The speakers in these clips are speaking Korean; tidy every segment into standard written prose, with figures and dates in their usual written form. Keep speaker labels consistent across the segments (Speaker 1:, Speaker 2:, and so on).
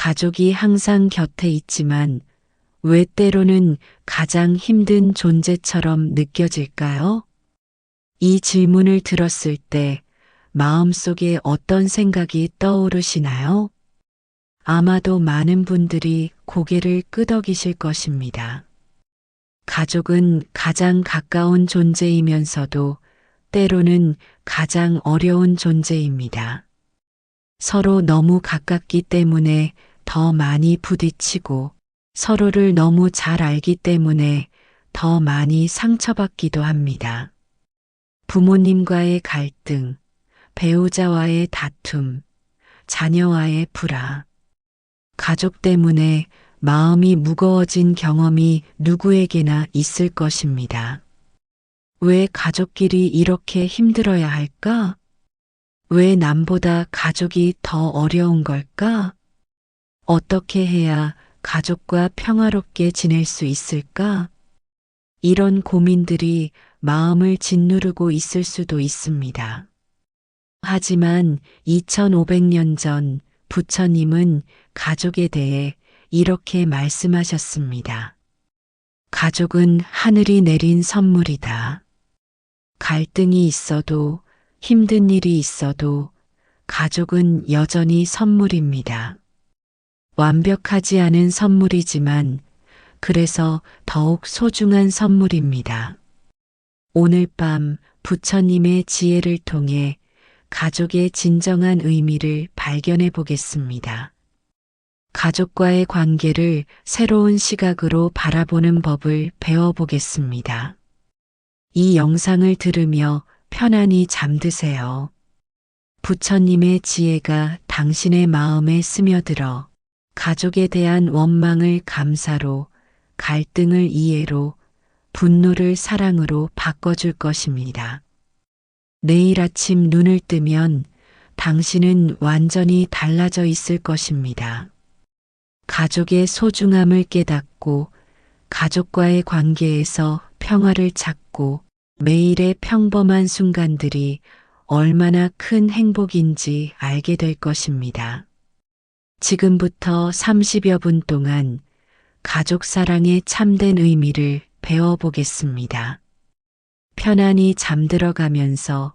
Speaker 1: 가족이 항상 곁에 있지만 왜 때로는 가장 힘든 존재처럼 느껴질까요? 이 질문을 들었을 때 마음속에 어떤 생각이 떠오르시나요? 아마도 많은 분들이 고개를 끄덕이실 것입니다. 가족은 가장 가까운 존재이면서도 때로는 가장 어려운 존재입니다. 서로 너무 가깝기 때문에 더 많이 부딪히고 서로를 너무 잘 알기 때문에 더 많이 상처받기도 합니다. 부모님과의 갈등, 배우자와의 다툼, 자녀와의 불화, 가족 때문에 마음이 무거워진 경험이 누구에게나 있을 것입니다. 왜 가족끼리 이렇게 힘들어야 할까? 왜 남보다 가족이 더 어려운 걸까? 어떻게 해야 가족과 평화롭게 지낼 수 있을까? 이런 고민들이 마음을 짓누르고 있을 수도 있습니다. 하지만 2500년 전 부처님은 가족에 대해 이렇게 말씀하셨습니다. 가족은 하늘이 내린 선물이다. 갈등이 있어도 힘든 일이 있어도 가족은 여전히 선물입니다. 완벽하지 않은 선물이지만 그래서 더욱 소중한 선물입니다. 오늘 밤 부처님의 지혜를 통해 가족의 진정한 의미를 발견해 보겠습니다. 가족과의 관계를 새로운 시각으로 바라보는 법을 배워보겠습니다. 이 영상을 들으며 편안히 잠드세요. 부처님의 지혜가 당신의 마음에 스며들어 가족에 대한 원망을 감사로, 갈등을 이해로, 분노를 사랑으로 바꿔줄 것입니다. 내일 아침 눈을 뜨면 당신은 완전히 달라져 있을 것입니다. 가족의 소중함을 깨닫고 가족과의 관계에서 평화를 찾고 매일의 평범한 순간들이 얼마나 큰 행복인지 알게 될 것입니다. 지금부터 30여 분 동안 가족 사랑의 참된 의미를 배워보겠습니다. 편안히 잠들어가면서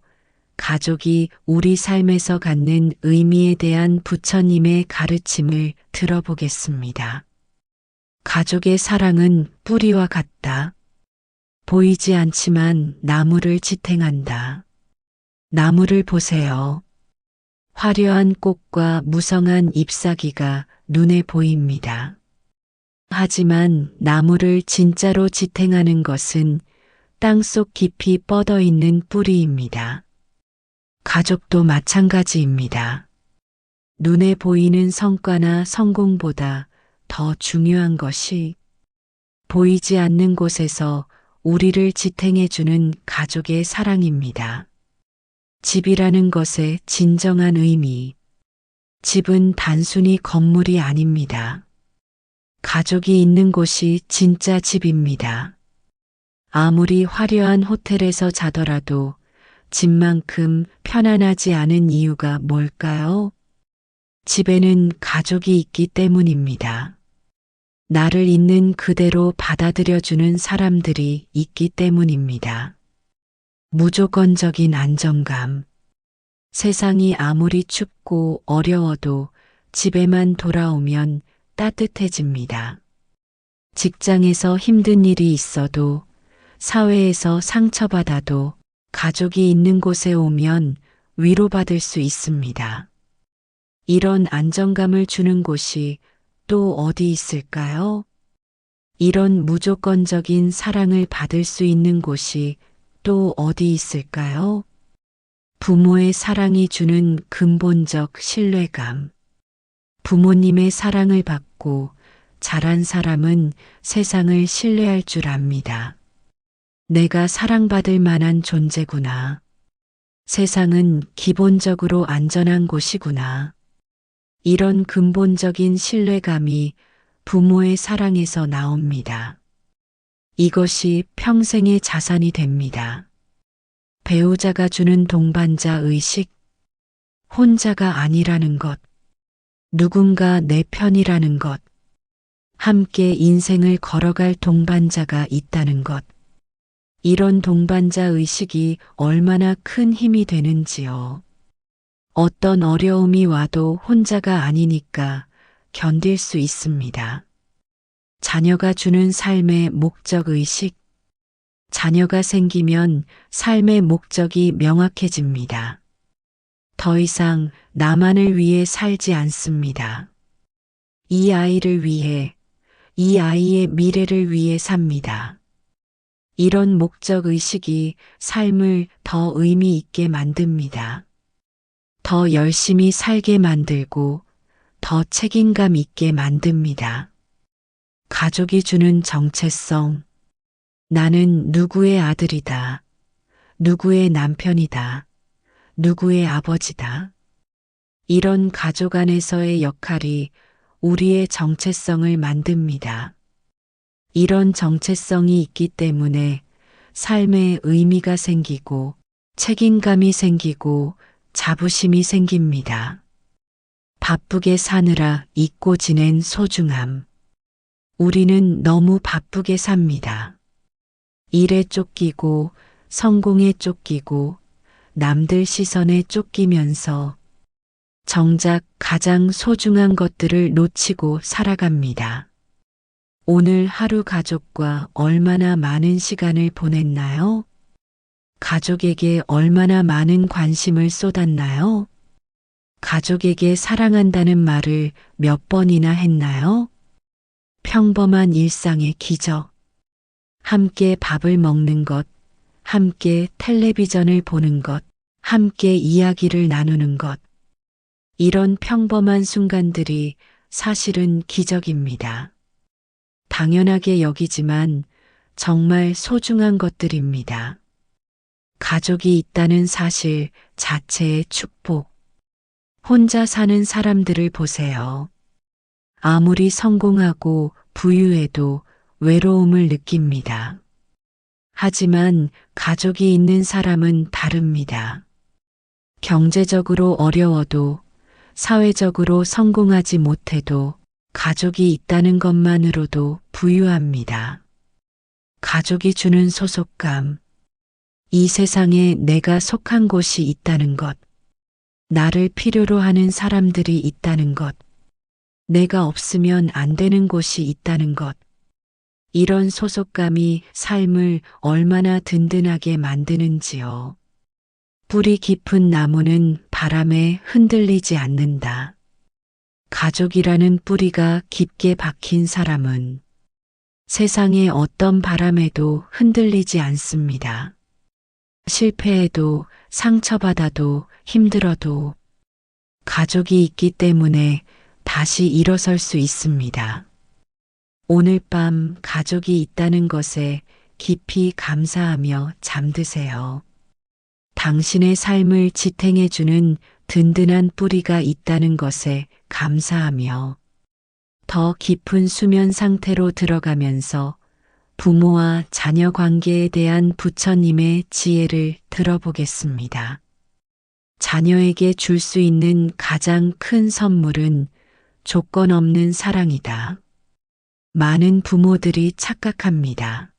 Speaker 1: 가족이 우리 삶에서 갖는 의미에 대한 부처님의 가르침을 들어보겠습니다. 가족의 사랑은 뿌리와 같다. 보이지 않지만 나무를 지탱한다. 나무를 보세요. 화려한 꽃과 무성한 잎사귀가 눈에 보입니다. 하지만 나무를 진짜로 지탱하는 것은 땅속 깊이 뻗어 있는 뿌리입니다. 가족도 마찬가지입니다. 눈에 보이는 성과나 성공보다 더 중요한 것이 보이지 않는 곳에서 우리를 지탱해주는 가족의 사랑입니다. 집이라는 것의 진정한 의미. 집은 단순히 건물이 아닙니다. 가족이 있는 곳이 진짜 집입니다. 아무리 화려한 호텔에서 자더라도 집만큼 편안하지 않은 이유가 뭘까요? 집에는 가족이 있기 때문입니다. 나를 있는 그대로 받아들여주는 사람들이 있기 때문입니다. 무조건적인 안정감. 세상이 아무리 춥고 어려워도 집에만 돌아오면 따뜻해집니다. 직장에서 힘든 일이 있어도 사회에서 상처받아도 가족이 있는 곳에 오면 위로받을 수 있습니다. 이런 안정감을 주는 곳이 또 어디 있을까요? 이런 무조건적인 사랑을 받을 수 있는 곳이 또 어디 있을까요? 부모의 사랑이 주는 근본적 신뢰감. 부모님의 사랑을 받고 자란 사람은 세상을 신뢰할 줄 압니다. 내가 사랑받을 만한 존재구나. 세상은 기본적으로 안전한 곳이구나. 이런 근본적인 신뢰감이 부모의 사랑에서 나옵니다. 이것이 평생의 자산이 됩니다. 배우자가 주는 동반자 의식, 혼자가 아니라는 것, 누군가 내 편이라는 것, 함께 인생을 걸어갈 동반자가 있다는 것, 이런 동반자 의식이 얼마나 큰 힘이 되는지요. 어떤 어려움이 와도 혼자가 아니니까 견딜 수 있습니다. 자녀가 주는 삶의 목적 의식. 자녀가 생기면 삶의 목적이 명확해집니다. 더 이상 나만을 위해 살지 않습니다. 이 아이를 위해, 이 아이의 미래를 위해 삽니다. 이런 목적 의식이 삶을 더 의미 있게 만듭니다. 더 열심히 살게 만들고 더 책임감 있게 만듭니다. 가족이 주는 정체성. 나는 누구의 아들이다. 누구의 남편이다. 누구의 아버지다. 이런 가족 안에서의 역할이 우리의 정체성을 만듭니다. 이런 정체성이 있기 때문에 삶에 의미가 생기고 책임감이 생기고 자부심이 생깁니다. 바쁘게 사느라 잊고 지낸 소중함. 우리는 너무 바쁘게 삽니다. 일에 쫓기고 성공에 쫓기고 남들 시선에 쫓기면서 정작 가장 소중한 것들을 놓치고 살아갑니다. 오늘 하루 가족과 얼마나 많은 시간을 보냈나요? 가족에게 얼마나 많은 관심을 쏟았나요? 가족에게 사랑한다는 말을 몇 번이나 했나요? 평범한 일상의 기적. 함께 밥을 먹는 것, 함께 텔레비전을 보는 것, 함께 이야기를 나누는 것. 이런 평범한 순간들이 사실은 기적입니다. 당연하게 여기지만 정말 소중한 것들입니다. 가족이 있다는 사실 자체의 축복. 혼자 사는 사람들을 보세요. 아무리 성공하고 부유해도 외로움을 느낍니다. 하지만 가족이 있는 사람은 다릅니다. 경제적으로 어려워도 사회적으로 성공하지 못해도 가족이 있다는 것만으로도 부유합니다. 가족이 주는 소속감. 이 세상에 내가 속한 곳이 있다는 것. 나를 필요로 하는 사람들이 있다는 것. 내가 없으면 안 되는 곳이 있다는 것. 이런 소속감이 삶을 얼마나 든든하게 만드는지요. 뿌리 깊은 나무는 바람에 흔들리지 않는다. 가족이라는 뿌리가 깊게 박힌 사람은 세상의 어떤 바람에도 흔들리지 않습니다. 실패해도 상처받아도 힘들어도 가족이 있기 때문에 다시 일어설 수 있습니다. 오늘 밤 가족이 있다는 것에 깊이 감사하며 잠드세요. 당신의 삶을 지탱해주는 든든한 뿌리가 있다는 것에 감사하며 더 깊은 수면 상태로 들어가면서 부모와 자녀 관계에 대한 부처님의 지혜를 들어보겠습니다. 자녀에게 줄 수 있는 가장 큰 선물은 조건 없는 사랑이다. 많은 부모들이 착각합니다.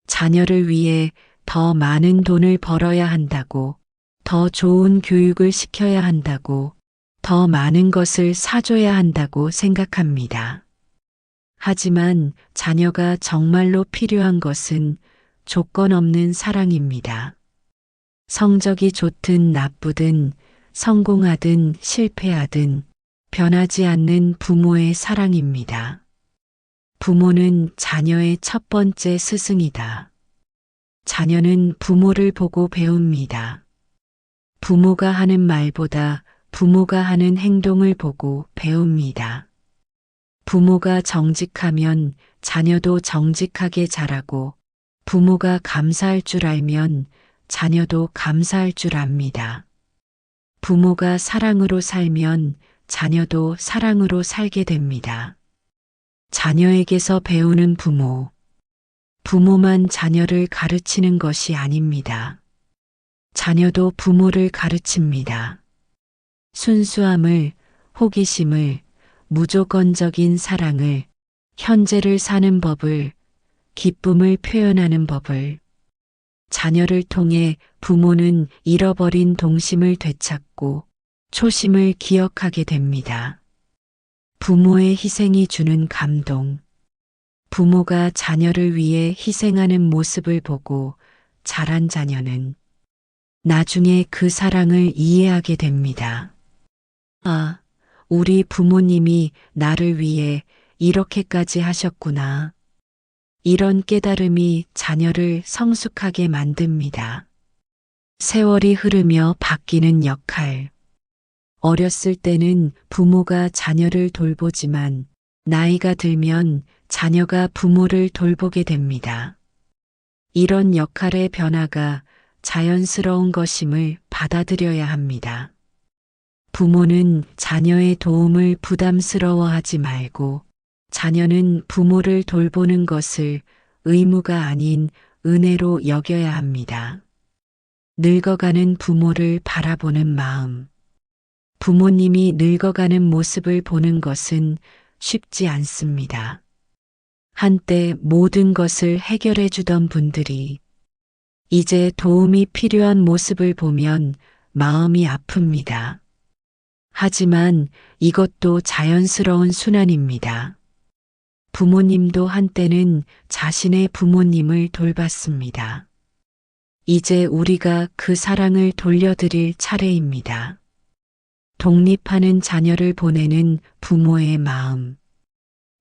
Speaker 1: 자녀를 위해 더 많은 돈을 벌어야 한다고, 더 좋은 교육을 시켜야 한다고, 더 많은 것을 사줘야 한다고 생각합니다. 하지만 자녀가 정말로 필요한 것은 조건 없는 사랑입니다. 성적이 좋든 나쁘든, 성공하든 실패하든 변하지 않는 부모의 사랑입니다. 부모는 자녀의 첫 번째 스승이다. 자녀는 부모를 보고 배웁니다. 부모가 하는 말보다 부모가 하는 행동을 보고 배웁니다. 부모가 정직하면 자녀도 정직하게 자라고 부모가 감사할 줄 알면 자녀도 감사할 줄 압니다. 부모가 사랑으로 살면 자녀도 사랑으로 살게 됩니다. 자녀에게서 배우는 부모. 부모만 자녀를 가르치는 것이 아닙니다. 자녀도 부모를 가르칩니다. 순수함을, 호기심을, 무조건적인 사랑을, 현재를 사는 법을, 기쁨을 표현하는 법을. 자녀를 통해 부모는 잃어버린 동심을 되찾고 초심을 기억하게 됩니다. 부모의 희생이 주는 감동. 부모가 자녀를 위해 희생하는 모습을 보고 자란 자녀는 나중에 그 사랑을 이해하게 됩니다. 아, 우리 부모님이 나를 위해 이렇게까지 하셨구나. 이런 깨달음이 자녀를 성숙하게 만듭니다. 세월이 흐르며 바뀌는 역할. 어렸을 때는 부모가 자녀를 돌보지만 나이가 들면 자녀가 부모를 돌보게 됩니다. 이런 역할의 변화가 자연스러운 것임을 받아들여야 합니다. 부모는 자녀의 도움을 부담스러워하지 말고 자녀는 부모를 돌보는 것을 의무가 아닌 은혜로 여겨야 합니다. 늙어가는 부모를 바라보는 마음. 부모님이 늙어가는 모습을 보는 것은 쉽지 않습니다. 한때 모든 것을 해결해 주던 분들이 이제 도움이 필요한 모습을 보면 마음이 아픕니다. 하지만 이것도 자연스러운 순환입니다. 부모님도 한때는 자신의 부모님을 돌봤습니다. 이제 우리가 그 사랑을 돌려드릴 차례입니다. 독립하는 자녀를 보내는 부모의 마음.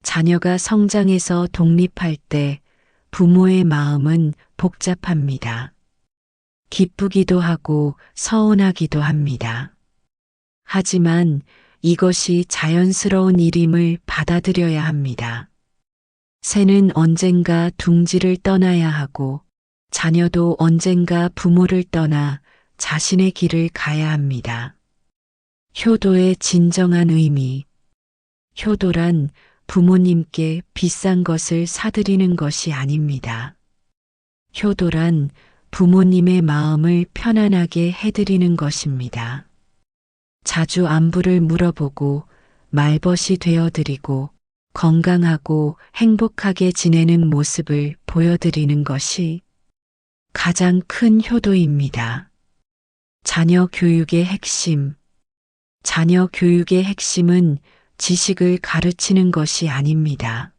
Speaker 1: 자녀가 성장해서 독립할 때 부모의 마음은 복잡합니다. 기쁘기도 하고 서운하기도 합니다. 하지만 이것이 자연스러운 일임을 받아들여야 합니다. 새는 언젠가 둥지를 떠나야 하고 자녀도 언젠가 부모를 떠나 자신의 길을 가야 합니다. 효도의 진정한 의미. 효도란 부모님께 비싼 것을 사드리는 것이 아닙니다. 효도란 부모님의 마음을 편안하게 해드리는 것입니다. 자주 안부를 물어보고 말벗이 되어드리고 건강하고 행복하게 지내는 모습을 보여드리는 것이 가장 큰 효도입니다. 자녀 교육의 핵심. 자녀 교육의 핵심은 지식을 가르치는 것이 아닙니다.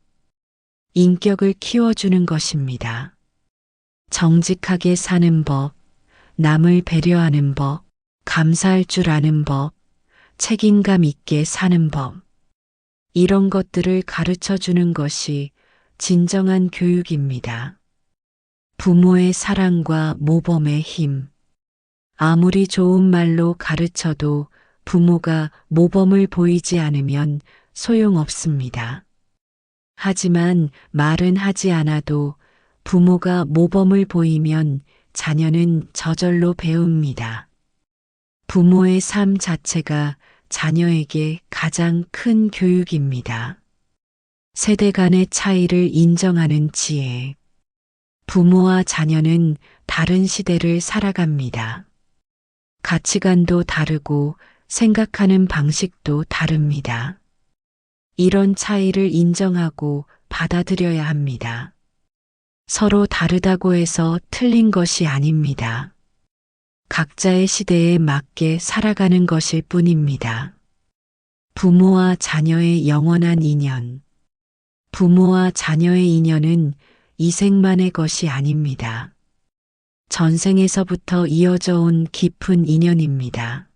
Speaker 1: 인격을 키워주는 것입니다. 정직하게 사는 법, 남을 배려하는 법, 감사할 줄 아는 법, 책임감 있게 사는 법. 이런 것들을 가르쳐 주는 것이 진정한 교육입니다. 부모의 사랑과 모범의 힘. 아무리 좋은 말로 가르쳐도 부모가 모범을 보이지 않으면 소용없습니다. 하지만 말은 하지 않아도 부모가 모범을 보이면 자녀는 저절로 배웁니다. 부모의 삶 자체가 자녀에게 가장 큰 교육입니다. 세대 간의 차이를 인정하는 지혜. 부모와 자녀는 다른 시대를 살아갑니다. 가치관도 다르고 생각하는 방식도 다릅니다. 이런 차이를 인정하고 받아들여야 합니다. 서로 다르다고 해서 틀린 것이 아닙니다. 각자의 시대에 맞게 살아가는 것일 뿐입니다. 부모와 자녀의 영원한 인연. 부모와 자녀의 인연은 이생만의 것이 아닙니다. 전생에서부터 이어져 온 깊은 인연입니다.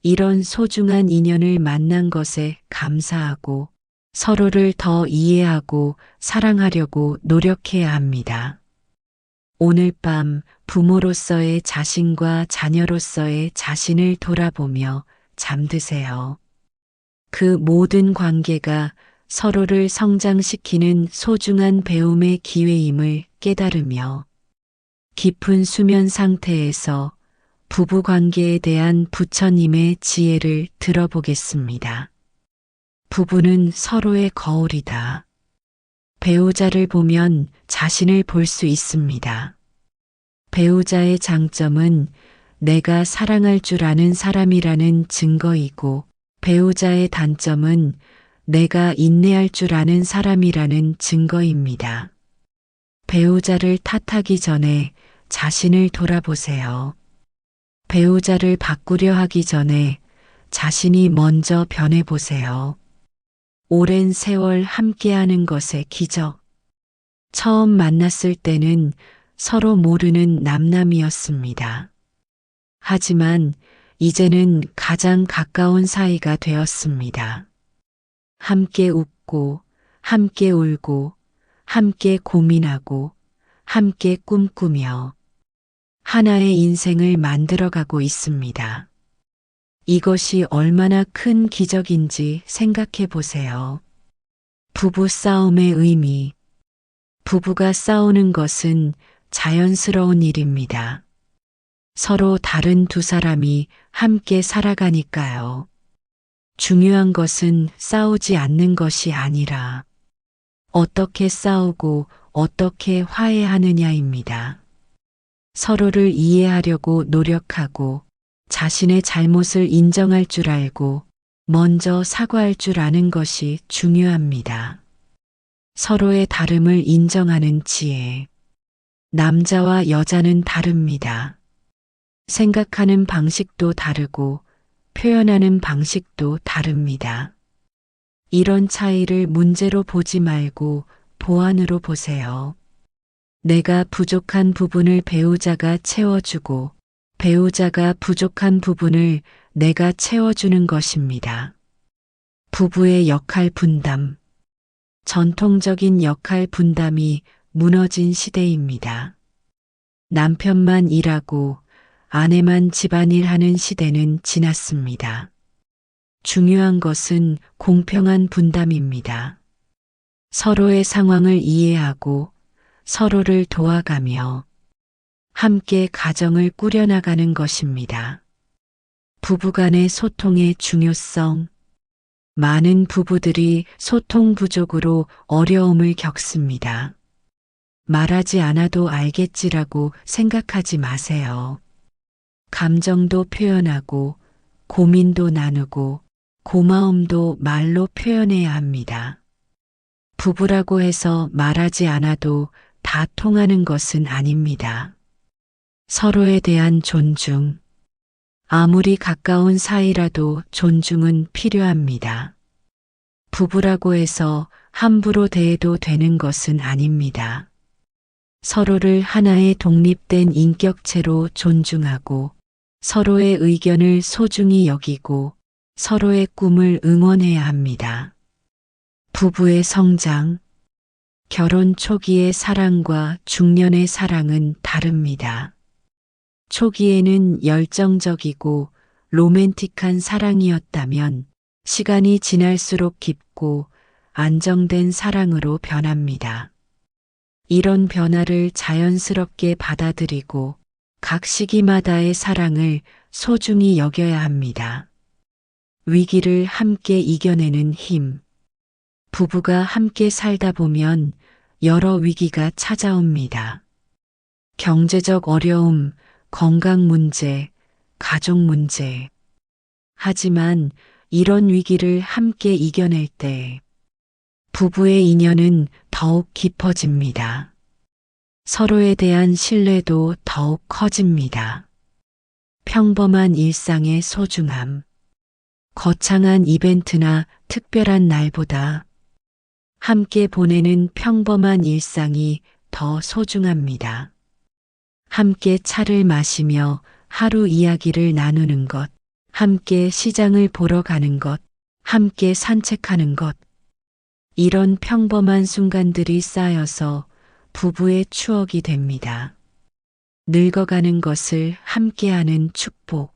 Speaker 1: 이런 소중한 인연을 만난 것에 감사하고 서로를 더 이해하고 사랑하려고 노력해야 합니다. 오늘 밤 부모로서의 자신과 자녀로서의 자신을 돌아보며 잠드세요. 그 모든 관계가 서로를 성장시키는 소중한 배움의 기회임을 깨달으며 깊은 수면 상태에서 부부 관계에 대한 부처님의 지혜를 들어보겠습니다. 부부는 서로의 거울이다. 배우자를 보면 자신을 볼 수 있습니다. 배우자의 장점은 내가 사랑할 줄 아는 사람이라는 증거이고 배우자의 단점은 내가 인내할 줄 아는 사람이라는 증거입니다. 배우자를 탓하기 전에 자신을 돌아보세요. 배우자를 바꾸려 하기 전에 자신이 먼저 변해보세요. 오랜 세월 함께하는 것의 기적. 처음 만났을 때는 서로 모르는 남남이었습니다. 하지만 이제는 가장 가까운 사이가 되었습니다. 함께 웃고, 함께 울고, 함께 고민하고, 함께 꿈꾸며 하나의 인생을 만들어가고 있습니다. 이것이 얼마나 큰 기적인지 생각해 보세요. 부부 싸움의 의미. 부부가 싸우는 것은 자연스러운 일입니다. 서로 다른 두 사람이 함께 살아가니까요. 중요한 것은 싸우지 않는 것이 아니라 어떻게 싸우고 어떻게 화해하느냐입니다. 서로를 이해하려고 노력하고 자신의 잘못을 인정할 줄 알고 먼저 사과할 줄 아는 것이 중요합니다. 서로의 다름을 인정하는 지혜. 남자와 여자는 다릅니다. 생각하는 방식도 다르고 표현하는 방식도 다릅니다. 이런 차이를 문제로 보지 말고 보완으로 보세요. 내가 부족한 부분을 배우자가 채워주고 배우자가 부족한 부분을 내가 채워주는 것입니다. 부부의 역할 분담. 전통적인 역할 분담이 무너진 시대입니다. 남편만 일하고 아내만 집안일 하는 시대는 지났습니다. 중요한 것은 공평한 분담입니다. 서로의 상황을 이해하고 서로를 도와가며 함께 가정을 꾸려나가는 것입니다. 부부간의 소통의 중요성. 많은 부부들이 소통 부족으로 어려움을 겪습니다. 말하지 않아도 알겠지라고 생각하지 마세요. 감정도 표현하고 고민도 나누고 고마움도 말로 표현해야 합니다. 부부라고 해서 말하지 않아도 다 통하는 것은 아닙니다. 서로에 대한 존중. 아무리 가까운 사이라도 존중은 필요합니다. 부부라고 해서 함부로 대해도 되는 것은 아닙니다. 서로를 하나의 독립된 인격체로 존중하고 서로의 의견을 소중히 여기고 서로의 꿈을 응원해야 합니다. 부부의 성장. 결혼 초기의 사랑과 중년의 사랑은 다릅니다. 초기에는 열정적이고 로맨틱한 사랑이었다면 시간이 지날수록 깊고 안정된 사랑으로 변합니다. 이런 변화를 자연스럽게 받아들이고 각 시기마다의 사랑을 소중히 여겨야 합니다. 위기를 함께 이겨내는 힘. 부부가 함께 살다 보면 여러 위기가 찾아옵니다. 경제적 어려움, 건강 문제, 가족 문제. 하지만 이런 위기를 함께 이겨낼 때 부부의 인연은 더욱 깊어집니다. 서로에 대한 신뢰도 더욱 커집니다. 평범한 일상의 소중함. 거창한 이벤트나 특별한 날보다 함께 보내는 평범한 일상이 더 소중합니다. 함께 차를 마시며 하루 이야기를 나누는 것, 함께 시장을 보러 가는 것, 함께 산책하는 것. 이런 평범한 순간들이 쌓여서 부부의 추억이 됩니다. 늙어가는 것을 함께하는 축복.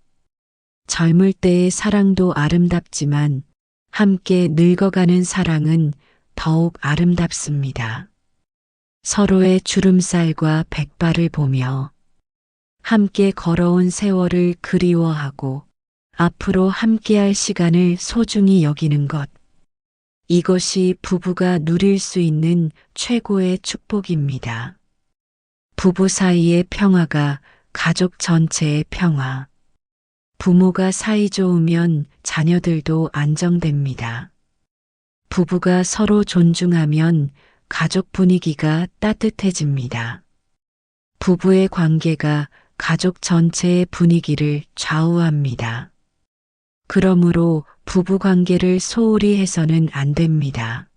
Speaker 1: 젊을 때의 사랑도 아름답지만 함께 늙어가는 사랑은 더욱 아름답습니다. 서로의 주름살과 백발을 보며 함께 걸어온 세월을 그리워하고 앞으로 함께할 시간을 소중히 여기는 것. 이것이 부부가 누릴 수 있는 최고의 축복입니다. 부부 사이의 평화가 가족 전체의 평화. 부모가 사이 좋으면 자녀들도 안정됩니다. 부부가 서로 존중하면 가족 분위기가 따뜻해집니다. 부부의 관계가 가족 전체의 분위기를 좌우합니다. 그러므로 부부 관계를 소홀히 해서는 안 됩니다.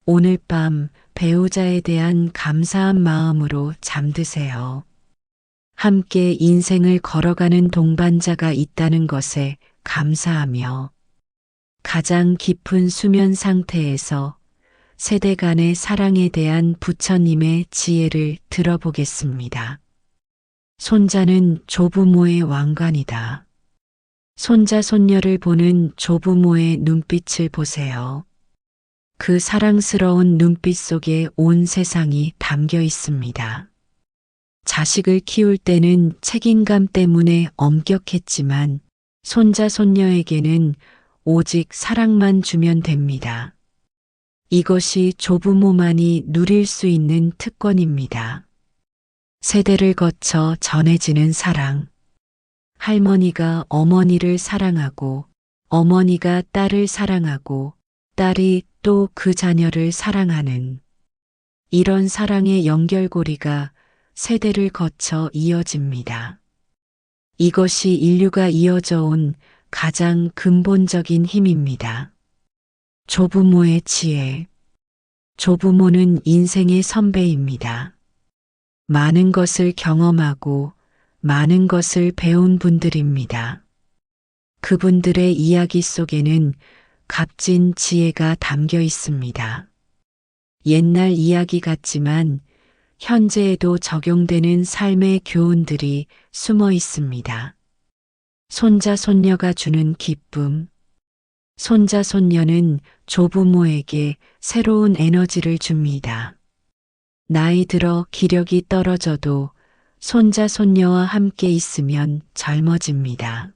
Speaker 1: 오늘 밤 배우자에 대한 감사한 마음으로 잠드세요. 함께 인생을 걸어가는 동반자가 있다는 것에 감사하며 가장 깊은 수면 상태에서 세대 간의 사랑에 대한 부처님의 지혜를 들어보겠습니다. 손자는 조부모의 왕관이다. 손자 손녀를 보는 조부모의 눈빛을 보세요. 그 사랑스러운 눈빛 속에 온 세상이 담겨 있습니다. 자식을 키울 때는 책임감 때문에 엄격했지만 손자 손녀에게는 오직 사랑만 주면 됩니다. 이것이 조부모만이 누릴 수 있는 특권입니다. 세대를 거쳐 전해지는 사랑. 할머니가 어머니를 사랑하고 어머니가 딸을 사랑하고 딸이 또 그 자녀를 사랑하는 이런 사랑의 연결고리가 세대를 거쳐 이어집니다. 이것이 인류가 이어져 온 가장 근본적인 힘입니다. 조부모의 지혜. 조부모는 인생의 선배입니다. 많은 것을 경험하고 많은 것을 배운 분들입니다. 그분들의 이야기 속에는 값진 지혜가 담겨 있습니다. 옛날 이야기 같지만 현재에도 적용되는 삶의 교훈들이 숨어 있습니다. 손자 손녀가 주는 기쁨. 손자 손녀는 조부모에게 새로운 에너지를 줍니다. 나이 들어 기력이 떨어져도 손자 손녀와 함께 있으면 젊어집니다.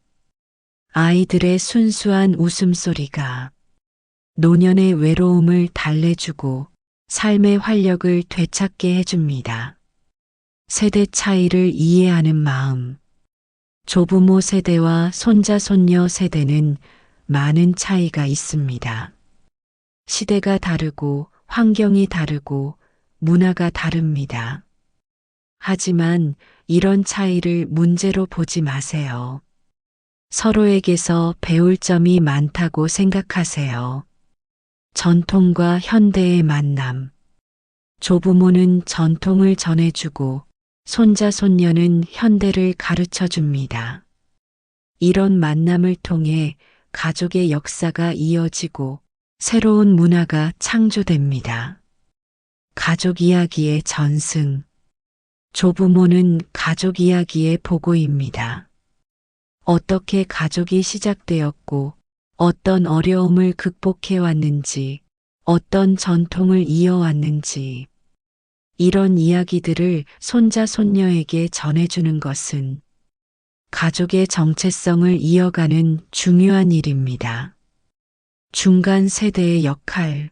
Speaker 1: 아이들의 순수한 웃음소리가 노년의 외로움을 달래주고 삶의 활력을 되찾게 해줍니다. 세대 차이를 이해하는 마음. 조부모 세대와 손자 손녀 세대는 많은 차이가 있습니다. 시대가 다르고 환경이 다르고 문화가 다릅니다. 하지만 이런 차이를 문제로 보지 마세요. 서로에게서 배울 점이 많다고 생각하세요. 전통과 현대의 만남. 조부모는 전통을 전해주고 손자 손녀는 현대를 가르쳐 줍니다. 이런 만남을 통해 가족의 역사가 이어지고 새로운 문화가 창조됩니다. 가족 이야기의 전승. 조부모는 가족 이야기의 보고입니다. 어떻게 가족이 시작되었고 어떤 어려움을 극복해 왔는지, 어떤 전통을 이어왔는지, 이런 이야기들을 손자 손녀에게 전해주는 것은 가족의 정체성을 이어가는 중요한 일입니다. 중간 세대의 역할.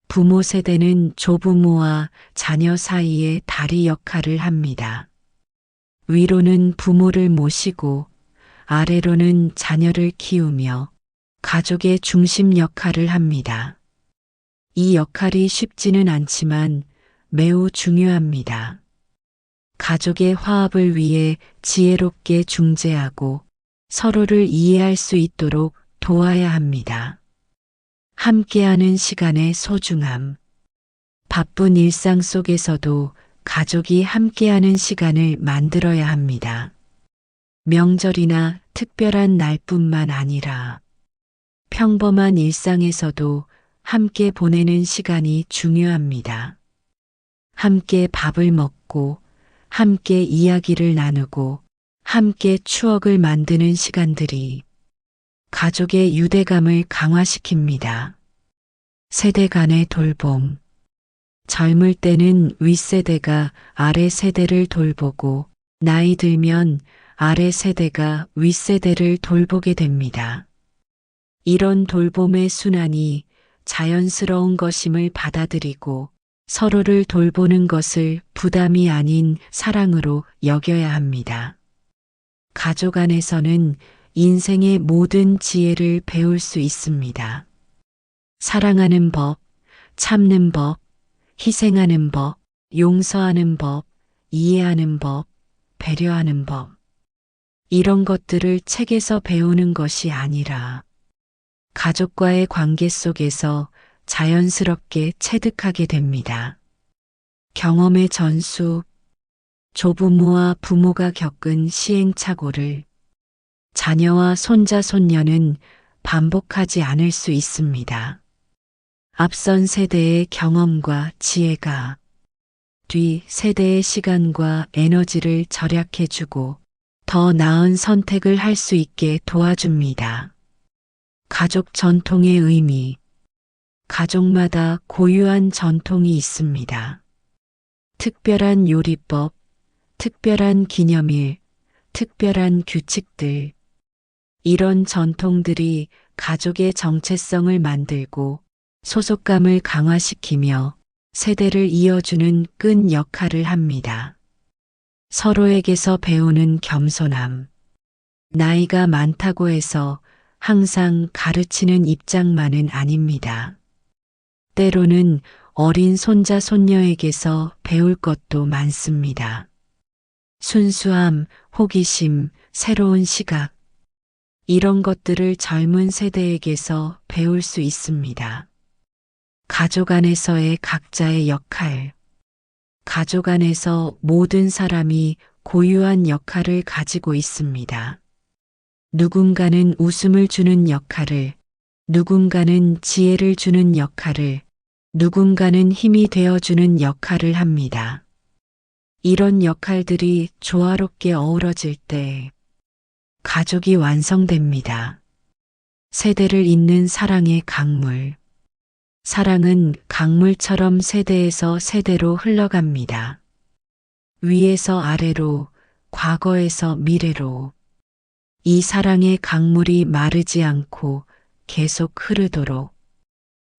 Speaker 1: 부모 세대는 조부모와 자녀 사이의 다리 역할을 합니다. 위로는 부모를 모시고 아래로는 자녀를 키우며 가족의 중심 역할을 합니다. 이 역할이 쉽지는 않지만 매우 중요합니다. 가족의 화합을 위해 지혜롭게 중재하고 서로를 이해할 수 있도록 도와야 합니다. 함께하는 시간의 소중함. 바쁜 일상 속에서도 가족이 함께하는 시간을 만들어야 합니다. 명절이나 특별한 날뿐만 아니라 평범한 일상에서도 함께 보내는 시간이 중요합니다. 함께 밥을 먹고 함께 이야기를 나누고 함께 추억을 만드는 시간들이 가족의 유대감을 강화시킵니다. 세대 간의 돌봄. 젊을 때는 윗세대가 아래 세대를 돌보고 나이 들면 아래 세대가 윗세대를 돌보게 됩니다. 이런 돌봄의 순환이 자연스러운 것임을 받아들이고 서로를 돌보는 것을 부담이 아닌 사랑으로 여겨야 합니다. 가족 안에서는 인생의 모든 지혜를 배울 수 있습니다. 사랑하는 법, 참는 법, 희생하는 법, 용서하는 법, 이해하는 법, 배려하는 법. 이런 것들을 책에서 배우는 것이 아니라 가족과의 관계 속에서 자연스럽게 체득하게 됩니다. 경험의 전수, 조부모와 부모가 겪은 시행착오를 자녀와 손자, 손녀는 반복하지 않을 수 있습니다. 앞선 세대의 경험과 지혜가 뒤 세대의 시간과 에너지를 절약해주고 더 나은 선택을 할 수 있게 도와줍니다. 가족 전통의 의미. 가족마다 고유한 전통이 있습니다. 특별한 요리법, 특별한 기념일, 특별한 규칙들. 이런 전통들이 가족의 정체성을 만들고 소속감을 강화시키며 세대를 이어주는 끈 역할을 합니다. 서로에게서 배우는 겸손함. 나이가 많다고 해서 항상 가르치는 입장만은 아닙니다. 때로는 어린 손자, 손녀에게서 배울 것도 많습니다. 순수함, 호기심, 새로운 시각. 이런 것들을 젊은 세대에게서 배울 수 있습니다. 가족 안에서의 각자의 역할. 가족 안에서 모든 사람이 고유한 역할을 가지고 있습니다. 누군가는 웃음을 주는 역할을, 누군가는 지혜를 주는 역할을, 누군가는 힘이 되어주는 역할을 합니다. 이런 역할들이 조화롭게 어우러질 때 가족이 완성됩니다. 세대를 잇는 사랑의 강물. 사랑은 강물처럼 세대에서 세대로 흘러갑니다. 위에서 아래로, 과거에서 미래로. 이 사랑의 강물이 마르지 않고 계속 흐르도록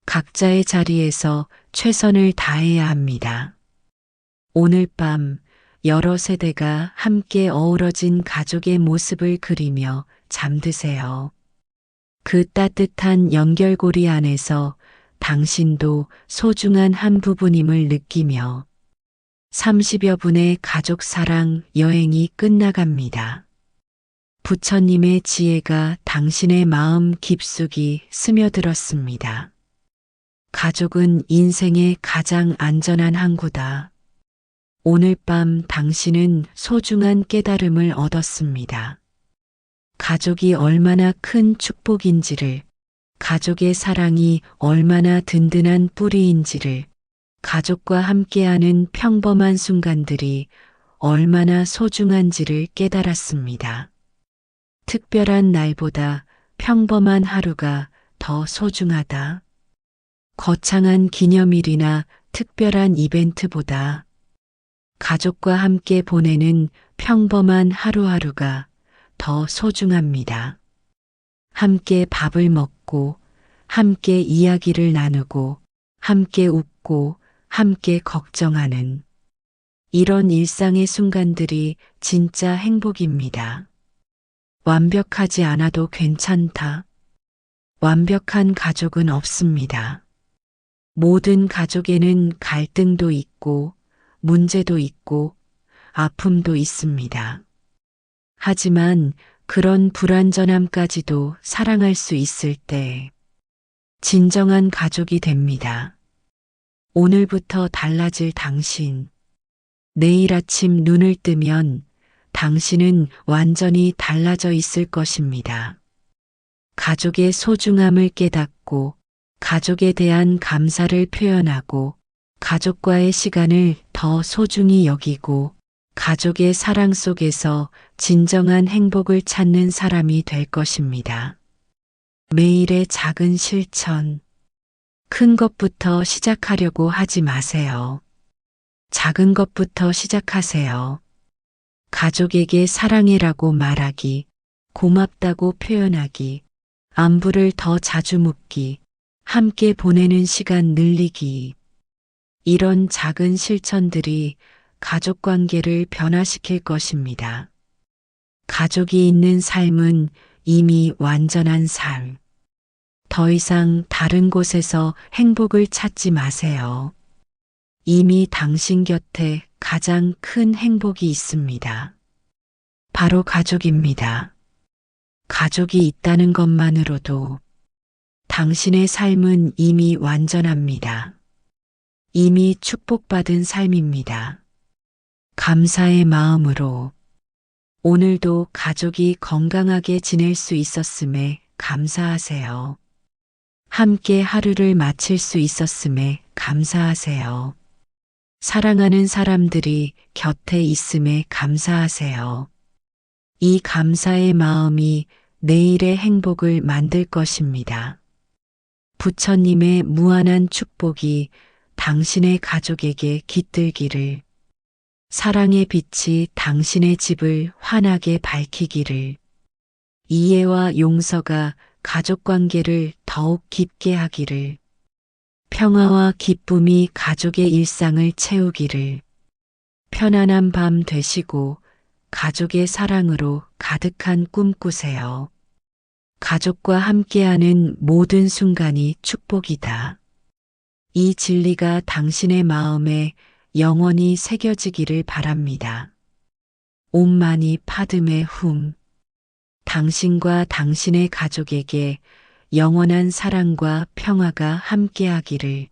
Speaker 1: 각자의 자리에서 최선을 다해야 합니다. 오늘 밤 여러 세대가 함께 어우러진 가족의 모습을 그리며 잠드세요. 그 따뜻한 연결고리 안에서 당신도 소중한 한 부분임을 느끼며 30여 분의 가족 사랑 여행이 끝나갑니다. 부처님의 지혜가 당신의 마음 깊숙이 스며들었습니다. 가족은 인생의 가장 안전한 항구다. 오늘 밤 당신은 소중한 깨달음을 얻었습니다. 가족이 얼마나 큰 축복인지를, 가족의 사랑이 얼마나 든든한 뿌리인지를, 가족과 함께하는 평범한 순간들이 얼마나 소중한지를 깨달았습니다. 특별한 날보다 평범한 하루가 더 소중하다. 거창한 기념일이나 특별한 이벤트보다 가족과 함께 보내는 평범한 하루하루가 더 소중합니다. 함께 밥을 먹고, 함께 이야기를 나누고, 함께 웃고, 함께 걱정하는 이런 일상의 순간들이 진짜 행복입니다. 완벽하지 않아도 괜찮다. 완벽한 가족은 없습니다. 모든 가족에는 갈등도 있고, 문제도 있고, 아픔도 있습니다. 하지만 그런 불완전함까지도 사랑할 수 있을 때 진정한 가족이 됩니다. 오늘부터 달라질 당신. 내일 아침 눈을 뜨면 당신은 완전히 달라져 있을 것입니다. 가족의 소중함을 깨닫고 가족에 대한 감사를 표현하고 가족과의 시간을 더 소중히 여기고 가족의 사랑 속에서 진정한 행복을 찾는 사람이 될 것입니다. 매일의 작은 실천. 큰 것부터 시작하려고 하지 마세요. 작은 것부터 시작하세요. 가족에게 사랑해라고 말하기, 고맙다고 표현하기, 안부를 더 자주 묻기, 함께 보내는 시간 늘리기. 이런 작은 실천들이 가족 관계를 변화시킬 것입니다. 가족이 있는 삶은 이미 완전한 삶. 더 이상 다른 곳에서 행복을 찾지 마세요. 이미 당신 곁에 가장 큰 행복이 있습니다. 바로 가족입니다. 가족이 있다는 것만으로도 당신의 삶은 이미 완전합니다. 이미 축복받은 삶입니다. 감사의 마음으로 오늘도 가족이 건강하게 지낼 수 있었음에 감사하세요. 함께 하루를 마칠 수 있었음에 감사하세요. 사랑하는 사람들이 곁에 있음에 감사하세요. 이 감사의 마음이 내일의 행복을 만들 것입니다. 부처님의 무한한 축복이 당신의 가족에게 깃들기를, 사랑의 빛이 당신의 집을 환하게 밝히기를, 이해와 용서가 가족 관계를 더욱 깊게 하기를, 평화와 기쁨이 가족의 일상을 채우기를, 편안한 밤 되시고 가족의 사랑으로 가득한 꿈 꾸세요. 가족과 함께하는 모든 순간이 축복이다. 이 진리가 당신의 마음에 영원히 새겨지기를 바랍니다. 옴마니 파드메 훔. 당신과 당신의 가족에게 영원한 사랑과 평화가 함께하기를.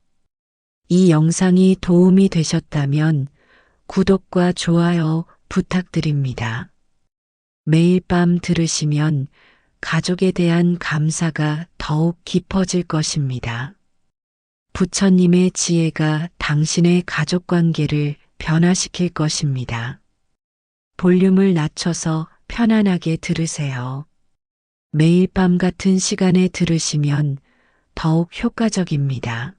Speaker 1: 이 영상이 도움이 되셨다면 구독과 좋아요 부탁드립니다. 매일 밤 들으시면 가족에 대한 감사가 더욱 깊어질 것입니다. 부처님의 지혜가 당신의 가족 관계를 변화시킬 것입니다. 볼륨을 낮춰서 편안하게 들으세요. 매일 밤 같은 시간에 들으시면 더욱 효과적입니다.